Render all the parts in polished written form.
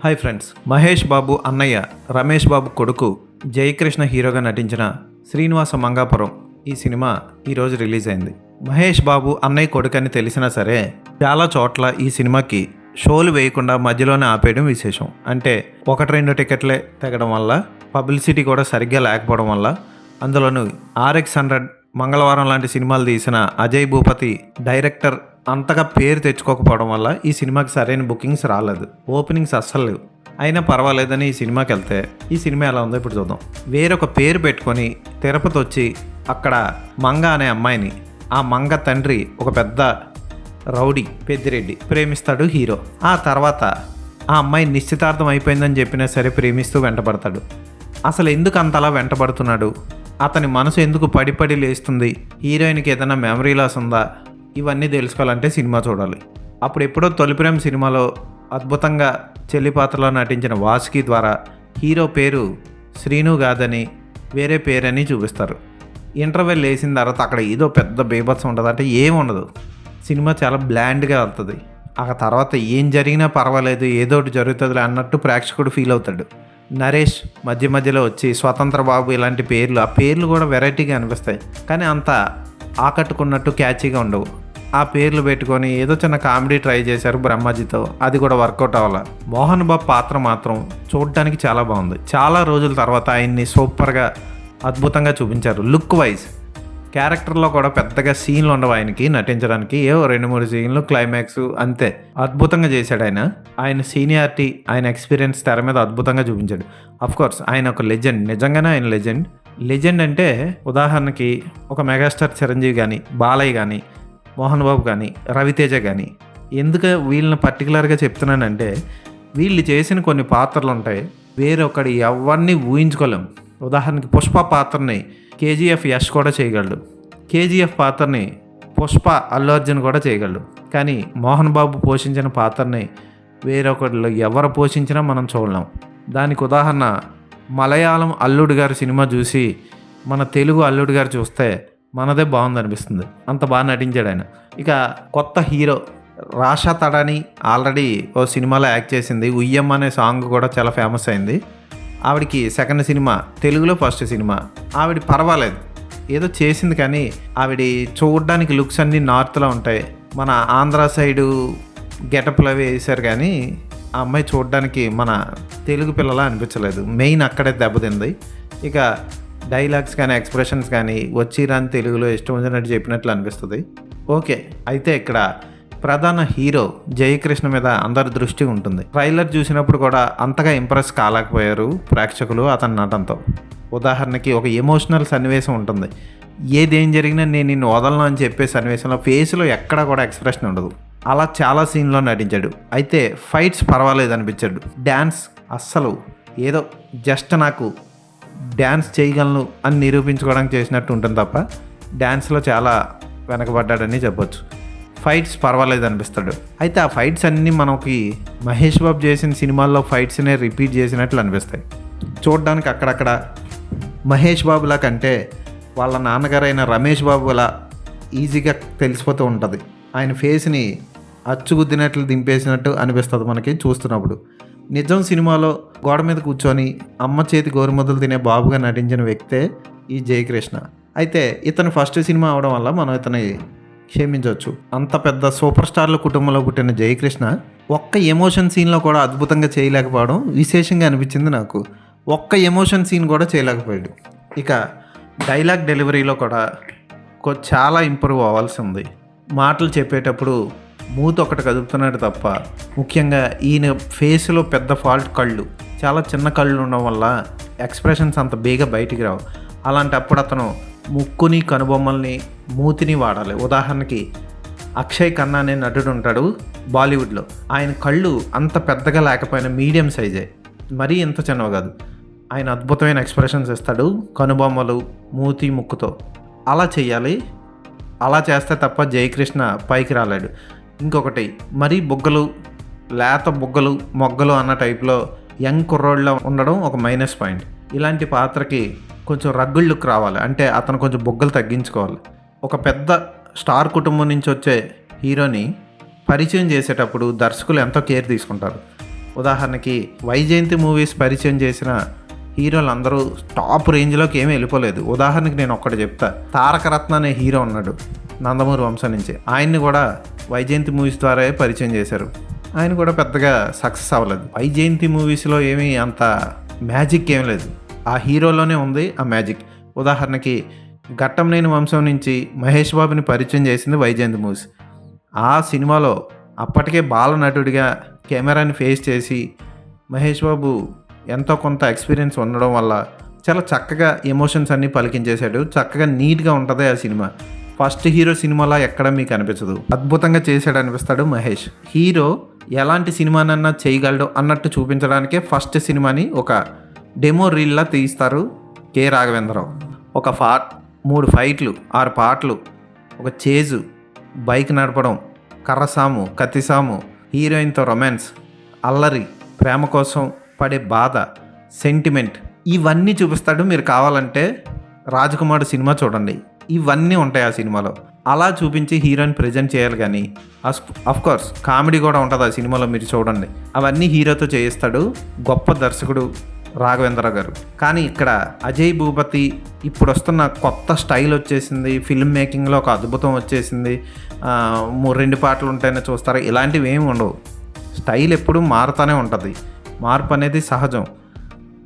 Hi friends, Mahesh Babu అన్నయ్య రమేష్ బాబు కొడుకు జయకృష్ణ హీరోగా నటించిన శ్రీనివాస మంగాపురం ఈ సినిమా ఈరోజు రిలీజ్ అయింది. మహేష్ బాబు అన్నయ్య కొడుకు అని తెలిసినా సరే చాలా చోట్ల ఈ సినిమాకి షోలు వేయకుండా మధ్యలోనే ఆపేయడం విశేషం. అంటే 1-2 టికెట్లే తెగడం వల్ల, పబ్లిసిటీ కూడా సరిగ్గా లేకపోవడం వల్ల, అందులోనూ RX100 మంగళవారం లాంటి సినిమాలు తీసిన అజయ్ భూపతి డైరెక్టర్ అంతగా పేరు తెచ్చుకోకపోవడం వల్ల ఈ సినిమాకి సరైన బుకింగ్స్ రాలేదు. ఓపెనింగ్స్ అస్సలు లేవు. అయినా పర్వాలేదని ఈ సినిమాకి వెళ్తే ఈ సినిమా ఎలా ఉందో ఇప్పుడు చూద్దాం. వేరొక పేరు పెట్టుకొని తిరుపతి వచ్చి అక్కడ మంగ అనే అమ్మాయిని, ఆ మంగ తండ్రి ఒక పెద్ద రౌడీ పెద్దిరెడ్డి ప్రేమిస్తాడు హీరో. ఆ తర్వాత ఆ అమ్మాయి నిశ్చితార్థం అయిపోయిందని చెప్పినా సరే ప్రేమిస్తూ వెంటబడతాడు. అసలు ఎందుకు అంతలా వెంటబడుతున్నాడు, అతని మనసు ఎందుకు పడి లేస్తుంది, హీరోయిన్కి ఏదైనా మెమరీ లాస్ ఉందా, ఇవన్నీ తెలుసుకోవాలంటే సినిమా చూడాలి. అప్పుడు ఎప్పుడో తొలి ప్రేమ సినిమాలో అద్భుతంగా చెల్లి పాత్రలో నటించిన వాసుకి ద్వారా హీరో పేరు శ్రీను కాదని వేరే పేరని చూపిస్తారు. ఇంటర్వెల్ వేసిన తర్వాత అక్కడ ఏదో పెద్ద బీభత్సం ఉంటుంది, అంటే ఏముండదు. సినిమా చాలా బ్లాండ్గా వెళ్తుంది. ఆ తర్వాత ఏం జరిగినా పర్వాలేదు, ఏదో ఒకటి జరుగుతుందిలే అన్నట్టు ప్రేక్షకుడు ఫీల్ అవుతాడు. నరేష్ మధ్యలో వచ్చి స్వతంత్ర బాబు ఇలాంటి పేర్లు, ఆ పేర్లు కూడా వెరైటీగా అనిపిస్తాయి, కానీ అంత ఆకట్టుకున్నట్టు క్యాచీగా ఉండవు. ఆ పేర్లు పెట్టుకొని ఏదో చిన్న కామెడీ ట్రై చేశారు బ్రహ్మాజీతో, అది కూడా వర్కౌట్ అవ్వాల. మోహన్ బాబు పాత్ర మాత్రం చూడడానికి చాలా బాగుంది. చాలా రోజుల తర్వాత ఆయన్ని సూపర్గా అద్భుతంగా చూపించారు. లుక్ వైజ్ క్యారెక్టర్లో కూడా పెద్దగా సీన్లు ఉండవు ఆయనకి నటించడానికి, ఏవో 2-3 సీన్లు, క్లైమాక్స్ అంతే. అద్భుతంగా చేశాడు ఆయన సీనియారిటీ, ఆయన ఎక్స్పీరియన్స్ తెర మీద అద్భుతంగా చూపించాడు. అఫ్కోర్స్ ఆయన ఒక లెజెండ్, నిజంగానే ఆయన లెజెండ్ అంటే ఉదాహరణకి ఒక మెగాస్టార్ చిరంజీవి కానీ, బాలయ్య కానీ, మోహన్ బాబు కానీ, రవితేజ కానీ. ఎందుకు వీళ్ళని పర్టికులర్గా చెప్తున్నానంటే వీళ్ళు చేసిన కొన్ని పాత్రలు ఉంటాయి, వేరొకటి ఎవరిని ఊహించుకోలేం. ఉదాహరణకి పుష్ప పాత్రని KGF యష్ కూడా చేయగలడు, KGF పాత్రని పుష్ప అల్లు అర్జున్ కూడా చేయగలడు. కానీ మోహన్ బాబు పోషించిన పాత్రని వేరొకళ్ళు ఎవరు పోషించినా మనం చూడలేం. దానికి ఉదాహరణ మలయాళం అల్లుడు గారి సినిమా చూసి మన తెలుగు అల్లుడు గారు చూస్తే మనదే బాగుందనిపిస్తుంది, అంత బాగా నటించాడు ఆయన. ఇక కొత్త హీరో రాషా తడాని ఆల్రెడీ ఓ సినిమాలో యాక్ట్ చేసింది. ఉయ్యమ్మ అనే సాంగ్ కూడా చాలా ఫేమస్ అయింది. ఆవిడికి సెకండ్ సినిమా, తెలుగులో ఫస్ట్ సినిమా. ఆవిడ పర్వాలేదు, ఏదో చేసింది, కానీ ఆవిడ చూడడానికి లుక్స్ అన్నీ నార్త్లో ఉంటాయి. మన ఆంధ్ర సైడు గెటప్లు అవి వేసారు, కానీ ఆ అమ్మాయి చూడడానికి మన తెలుగు పిల్లలా అనిపించలేదు. మెయిన్ అక్కడే దెబ్బతింది. ఇక డైలాగ్స్ కానీ ఎక్స్ప్రెషన్స్ కానీ వచ్చి రాని తెలుగులో ఇష్టం వచ్చినట్టు చెప్పినట్లు అనిపిస్తుంది. ఓకే, అయితే ఇక్కడ ప్రధాన హీరో జయకృష్ణ మీద అందరి దృష్టి ఉంటుంది. ట్రైలర్ చూసినప్పుడు కూడా అంతగా ఇంప్రెస్ కాలేకపోయారు ప్రేక్షకులు అతని నటనతో. ఉదాహరణకి ఒక ఎమోషనల్ సన్నివేశం ఉంటుంది, ఏదేం జరిగినా నేను నిన్ను వదలను అని చెప్పే సన్నివేశంలో ఫేస్లో ఎక్కడా కూడా ఎక్స్ప్రెషన్ ఉండదు. అలా చాలా సీన్లో నటించాడు. అయితే ఫైట్స్ పర్వాలేదు అనిపించాడు. డ్యాన్స్ అస్సలు ఏదో జస్ట్ నాకు డ్యాన్స్ చేయగలను అని నిరూపించుకోవడానికి చేసినట్టు ఉంటుంది తప్ప డ్యాన్స్లో చాలా వెనకబడ్డాడని చెప్పొచ్చు. ఫైట్స్ పర్వాలేదు అనిపిస్తాడు. అయితే ఆ ఫైట్స్ అన్నీ మనకి మహేష్ బాబు చేసిన సినిమాల్లో ఫైట్స్నే రిపీట్ చేసినట్లు అనిపిస్తాయి. చూడడానికి అక్కడక్కడ మహేష్ బాబులా కంటే వాళ్ళ నాన్నగారైన రమేష్ బాబులా ఈజీగా తెలిసిపోతూ ఉంటుంది. ఆయన ఫేస్ని అచ్చుగుద్దినట్లు దింపేసినట్టు అనిపిస్తుంది మనకి చూస్తున్నప్పుడు. నిజం సినిమాలో గోడ మీద కూర్చొని అమ్మ చేతి గోరుముద్దలు తినే బాబుగా నటించిన వ్యక్తే ఈ జయకృష్ణ. అయితే ఇతను ఫస్ట్ సినిమా అవడం వల్ల మనం ఇతని క్షమించవచ్చు. అంత పెద్ద సూపర్ స్టార్ల కుటుంబంలో పుట్టిన జయకృష్ణ ఒక్క ఎమోషన్ సీన్లో కూడా అద్భుతంగా చేయలేకపోవడం విశేషంగా అనిపించింది నాకు. ఒక్క ఎమోషన్ సీన్ కూడా చేయలేకపోయాడు. ఇక డైలాగ్ డెలివరీలో కూడా చాలా ఇంప్రూవ్ అవ్వాల్సి ఉంది. మాటలు చెప్పేటప్పుడు మూత ఒకటి కదుపుతున్నాడు తప్ప, ముఖ్యంగా ఈయన ఫేస్లో పెద్ద ఫాల్ట్ కళ్ళు, చాలా చిన్న కళ్ళు ఉండడం వల్ల ఎక్స్ప్రెషన్స్ అంత బేగా బయటికి రావు. అలాంటప్పుడు అతను ముక్కుని, కనుబొమ్మల్ని, మూతిని వాడాలి. ఉదాహరణకి అక్షయ్ ఖన్నా అనే నటుడు ఉంటాడు బాలీవుడ్లో, ఆయన కళ్ళు అంత పెద్దగా లేకపోయినా మీడియం సైజే, మరీ ఇంత చిన్నవి కాదు. ఆయన అద్భుతమైన ఎక్స్ప్రెషన్స్ ఇస్తాడు కనుబొమ్మలు, మూతి, ముక్కుతో. అలా చెయ్యాలి. అలా చేస్తే తప్ప జయకృష్ణ పైకి రాలేడు. ఇంకొకటి, మరీ బుగ్గలు, లేత బుగ్గలు, మొగ్గలు అన్న టైప్లో యంగ్ కుర్రోడ్లో ఉండడం ఒక మైనస్ పాయింట్. ఇలాంటి పాత్రకి కొంచెం రగ్గుల్ లుక్ రావాలి, అంటే అతను కొంచెం బుగ్గలు తగ్గించుకోవాలి. ఒక పెద్ద స్టార్ కుటుంబం నుంచి వచ్చే హీరోని పరిచయం చేసేటప్పుడు దర్శకులు ఎంతో కేర్ తీసుకుంటారు. ఉదాహరణకి వైజయంతి మూవీస్ పరిచయం చేసిన హీరోలు అందరూ టాప్ రేంజ్లోకి ఏమీ వెళ్ళిపోలేదు. ఉదాహరణకి నేను ఒక్కటి చెప్తా. తారకరత్న అనే హీరో ఉన్నాడు నందమూరి వంశం నుంచి. ఆయన్ని కూడా వైజయంతి మూవీస్ ద్వారా పరిచయం చేశారు. ఆయన కూడా పెద్దగా సక్సెస్ అవ్వలేదు. వైజయంతి మూవీస్లో ఏమీ అంత మ్యాజిక్ ఏం లేదు, ఆ హీరోలోనే ఉంది ఆ మ్యాజిక్. ఉదాహరణకి ఘట్టంనేని వంశం నుంచి మహేష్ బాబుని పరిచయం చేసింది వైజయంతి మూవీస్. ఆ సినిమాలో అప్పటికే బాల నటుడిగా కెమెరాని ఫేస్ చేసి మహేష్ బాబు ఎంతో కొంత ఎక్స్పీరియన్స్ ఉండడం వల్ల చాలా చక్కగా ఎమోషన్స్ అన్నీ పలికించేశాడు. చక్కగా నీట్గా ఉంటుంది ఆ సినిమా. ఫస్ట్ హీరో సినిమాలా ఎక్కడ మీకు అనిపించదు, అద్భుతంగా చేశాడు అనిపిస్తాడు మహేష్. హీరో ఎలాంటి సినిమానన్నా చేయగలడు అన్నట్టు చూపించడానికే ఫస్ట్ సినిమాని ఒక డెమో రీల్లా తీస్తారు కె రాఘవేంద్రరావు. ఒక 3 ఫైట్లు, 6 పాటలు, ఒక చేజు, బైక్ నడపడం, కర్రసాము, కత్తిసాము, హీరోయిన్తో రొమాన్స్, అల్లరి, ప్రేమ కోసం పడే బాధ, సెంటిమెంట్, ఇవన్నీ చూపిస్తాడు. మీరు కావాలంటే రాజకుమార్ సినిమా చూడండి, ఇవన్నీ ఉంటాయి ఆ సినిమాలో. అలా చూపించి హీరోని ప్రజెంట్ చేయాలి. కానీ అఫ్కోర్స్ కామెడీ కూడా ఉంటుంది ఆ సినిమాలో, మీరు చూడండి. అవన్నీ హీరోతో చేయిస్తాడు గొప్ప దర్శకుడు రాఘవేంద్ర గారు. కానీ ఇక్కడ అజయ్ భూపతి ఇప్పుడు వస్తున్న కొత్త స్టైల్ వచ్చేసింది, ఫిల్మ్ మేకింగ్లో ఒక అద్భుతం వచ్చేసింది, 2 పాటలు ఉంటాయని చూస్తారు, ఇలాంటివి ఏమి ఉండవు. స్టైల్ ఎప్పుడూ మారుతూనే ఉంటుంది, మార్పు అనేది సహజం.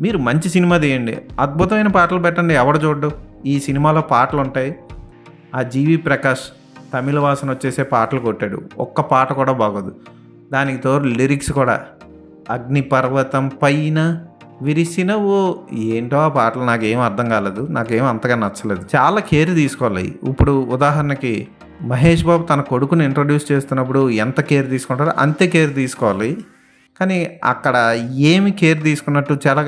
మీరు మంచి సినిమా తీయండి, అద్భుతమైన పాటలు పెట్టండి, ఎవడు చూడ్డు. ఈ సినిమాలో పాటలు ఉంటాయి. ఆ జీవి ప్రకాష్ తమిళ వాసన వచ్చేసే పాటలు కొట్టాడు, ఒక్క పాట కూడా బాగోదు. దానికి తోడు లిరిక్స్ కూడా అగ్నిపర్వతం పైన విరిసిన ఓ, ఏంటో ఆ పాటలు నాకేం అర్థం కాలేదు, నాకేం అంతగా నచ్చలేదు. చాలా కేర్ తీసుకోవాలి. ఇప్పుడు ఉదాహరణకి మహేష్ బాబు తన కొడుకుని ఇంట్రడ్యూస్ చేస్తున్నప్పుడు ఎంత కేర్ తీసుకుంటారో అంతే కేర్ తీసుకోవాలి. కానీ అక్కడ ఏమి కేర్ తీసుకున్నట్టు చాలా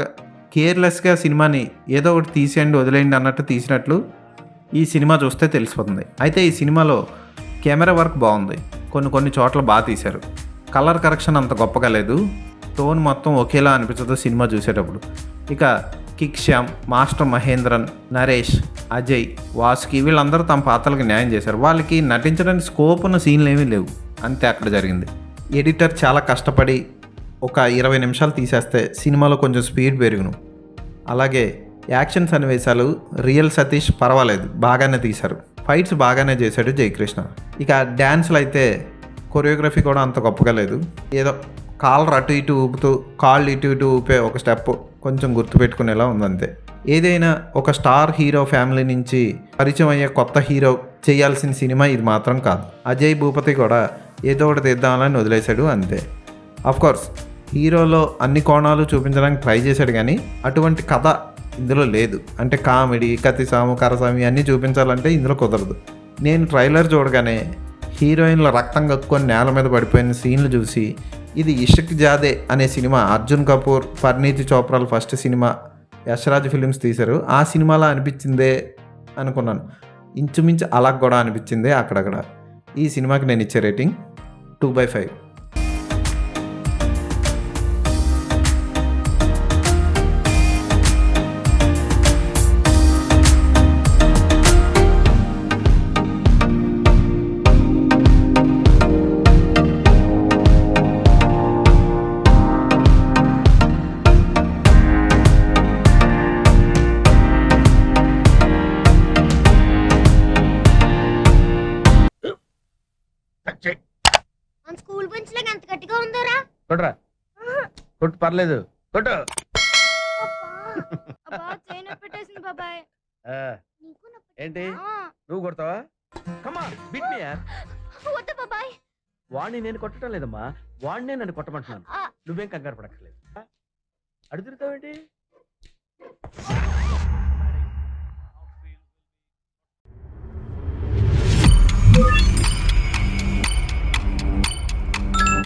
కేర్లెస్గా సినిమాని ఏదో ఒకటి తీసేయండి వదిలేయండి అన్నట్టు తీసినట్లు ఈ సినిమా చూస్తే తెలిసిపోతుంది. అయితే ఈ సినిమాలో కెమెరా వర్క్ బాగుంది, కొన్ని చోట్ల బాగా తీశారు. కలర్ కరెక్షన్ అంత గొప్పగా లేదు, టోన్ మొత్తం ఒకేలా అనిపించదు సినిమా చూసేటప్పుడు. ఇక కిక్ శ్యామ్, మాస్టర్ మహేంద్రన్, నరేష్, అజయ్, వాసుకి వీళ్ళందరూ తమ పాత్రలకు న్యాయం చేశారు. వాళ్ళకి నటించడానికి స్కోప్ ఉన్న సీన్లు ఏమీ లేవు, అంతే అక్కడ జరిగింది. ఎడిటర్ చాలా కష్టపడి ఒక 20 నిమిషాలు తీసేస్తే సినిమాలో కొంచెం స్పీడ్ పెరుగును. అలాగే యాక్షన్ సన్నివేశాలు రియల్ సతీష్ పర్వాలేదు, బాగానే తీశారు. ఫైట్స్ బాగానే చేశాడు జయకృష్ణ. ఇక డ్యాన్స్లు అయితే కొరియోగ్రఫీ కూడా అంత గొప్పగా లేదు, ఏదో కాళ్ళు అటు ఇటు ఊపుతూ కాళ్ళు ఇటు ఇటు ఊపే ఒక స్టెప్ కొంచెం గుర్తుపెట్టుకునేలా ఉందంతే. ఏదైనా ఒక స్టార్ హీరో ఫ్యామిలీ నుంచి పరిచయం అయ్యే కొత్త హీరో చేయాల్సిన సినిమా ఇది మాత్రం కాదు. అజయ్ భూపతి కూడా ఏదో ఒకటి తీద్దామని వదిలేశాడు అంతే. అఫ్కోర్స్ హీరోలో అన్ని కోణాలు చూపించడానికి ట్రై చేశాడు, కానీ అటువంటి కథ ఇందులో లేదు. అంటే కామెడీ, కత్తిసాము, కరసామి అన్నీ చూపించాలంటే ఇందులో కుదరదు. నేను ట్రైలర్ చూడగానే హీరోయిన్ల రక్తం కక్కుకొని నేల మీద పడిపోయిన సీన్లు చూసి ఇది ఇష్క్ జాదే అనే సినిమా అర్జున్ కపూర్, పరిణీతి చోప్రాల ఫస్ట్ సినిమా యశ్రాజ్ ఫిలిమ్స్ తీశారు, ఆ సినిమాలా అనిపించిందే అనుకున్నాను. ఇంచుమించు అలా కూడా అనిపించిందే అక్కడక్కడ. ఈ సినిమాకి నేను ఇచ్చే రేటింగ్ 2/5. స్కూల్ బెంచ్ లాగా ఎంత గట్టిగా ఉందోరా. కొట్రా, కొట్టు, పర్లేదు, కొట్టు. పెట్టేసింది బాబాయ్. ఏంటి నువ్వు కొడతావా? కమా బిట్ మీ యార్. వద్దు బాబాయ్. వాడిని నేను కొట్టడం లేదమ్మా, వాడినే నన్ను కొట్టమంటున్నాను. నువ్వేం కంగారు పడక్కర్లేదు. అడుగుతావేంటి?